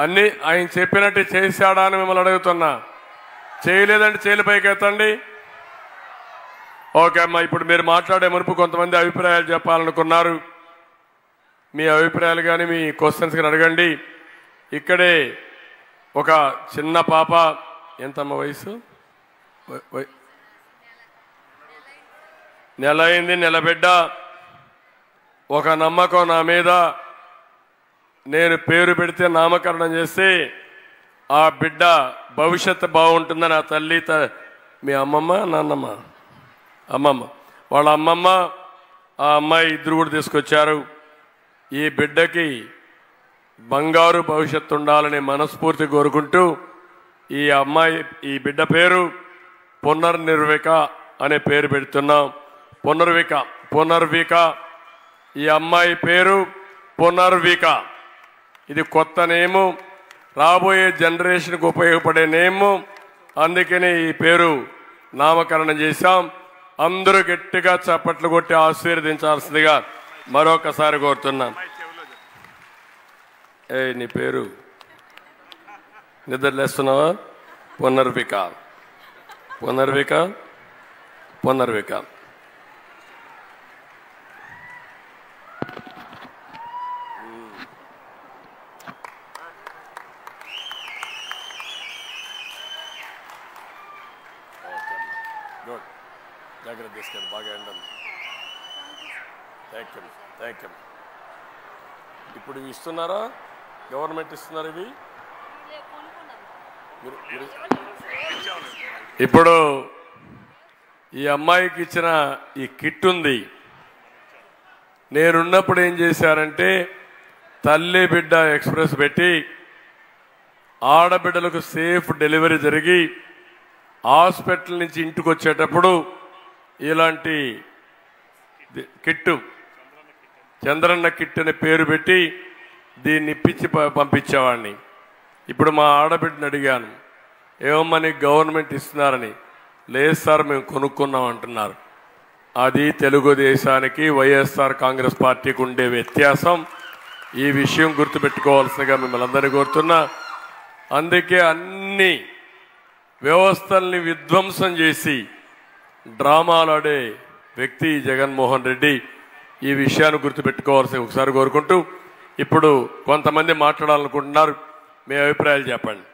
అన్ని ఆయన చెప్పినట్టు చేశాడా అని మిమ్మల్ని అడుగుతున్నా. చేయలేదంటే చేలు పైకి ఎత్తండి. ఓకే అమ్మా, ఇప్పుడు మీరు మాట్లాడే మునుపు కొంతమంది అభిప్రాయాలు చెప్పాలనుకున్నారు. మీ అభిప్రాయాలు కానీ మీ క్వశ్చన్స్ కానీ అడగండి. ఇక్కడే ఒక చిన్న పాప, ఎంతమ్మ వయసు? నెల అయింది, నెల బిడ్డ. ఒక నమ్మకం నా మీద, నేను పేరు పెడితే నామకరణం చేస్తే ఆ బిడ్డ భవిష్యత్తు బాగుంటుందని ఆ తల్లి, మీ అమ్మమ్మ నాన్నమ్మ, అమ్మమ్మ, వాళ్ళ అమ్మమ్మ ఆ అమ్మాయి ఇద్దరు కూడా తీసుకొచ్చారు. ఈ బిడ్డకి బంగారు భవిష్యత్తు ఉండాలని మనస్ఫూర్తి కోరుకుంటూ ఈ అమ్మాయి, ఈ బిడ్డ పేరు పునర్నిర్విక అనే పేరు పెడుతున్నాం. పునర్విక. ఈ అమ్మాయి పేరు పునర్విక. ఇది కొత్త నేము, రాబోయే జనరేషన్కు ఉపయోగపడే నేము. అందుకనే ఈ పేరు నామకరణం చేశాం. అందరూ గట్టిగా చప్పట్లు కొట్టి ఆశీర్వదించాల్సిందిగా మరొకసారి కోరుతున్నాం. నీ పేరు నిద్రలేస్తున్నావా? పునర్విక. జాగ్రత్త తీసుకెళ్ళి బాగా ఎండండి. Thank you. ఇప్పుడు ఇస్తున్నారా? గవర్నమెంట్ ఇస్తున్నారు ఇవి? ఇప్పుడు ఈ అమ్మాయికి ఇచ్చిన ఈ కిట్ ఉంది. నేనున్నప్పుడు ఏం చేశారంటే తల్లి బిడ్డ ఎక్స్ప్రెస్ పెట్టి ఆడబిడ్డలకు సేఫ్ డెలివరీ జరిగి హాస్పిటల్ నుంచి ఇంటికి వచ్చేటప్పుడు ఇలాంటి కిట్టు, చంద్రన్న కిట్ అనే పేరు పెట్టి దీన్ని ఇప్పించి పంపించేవాడిని. ఇప్పుడు మా ఆడబిడ్డని అడిగాను, ఏమమ్మని గవర్నమెంట్ ఇస్తున్నారని. లేదు సార్, మేము కొనుక్కున్నాం అంటున్నారు. అది తెలుగుదేశానికి వైఎస్ఆర్ కాంగ్రెస్ పార్టీకి ఉండే వ్యత్యాసం. ఈ విషయం గుర్తుపెట్టుకోవాల్సిందిగా మిమ్మల్ని అందరినీ కోరుతున్నా. అందుకే అన్ని వ్యవస్థల్ని విధ్వంసం చేసి డ్రామాలాడే వ్యక్తి జగన్మోహన్ రెడ్డి. ఈ విషయాన్ని గుర్తుపెట్టుకోవాల్సి ఒకసారి కోరుకుంటూ, ఇప్పుడు కొంతమంది మాట్లాడాలనుకుంటున్నారు. మీ అభిప్రాయాలు చెప్పండి.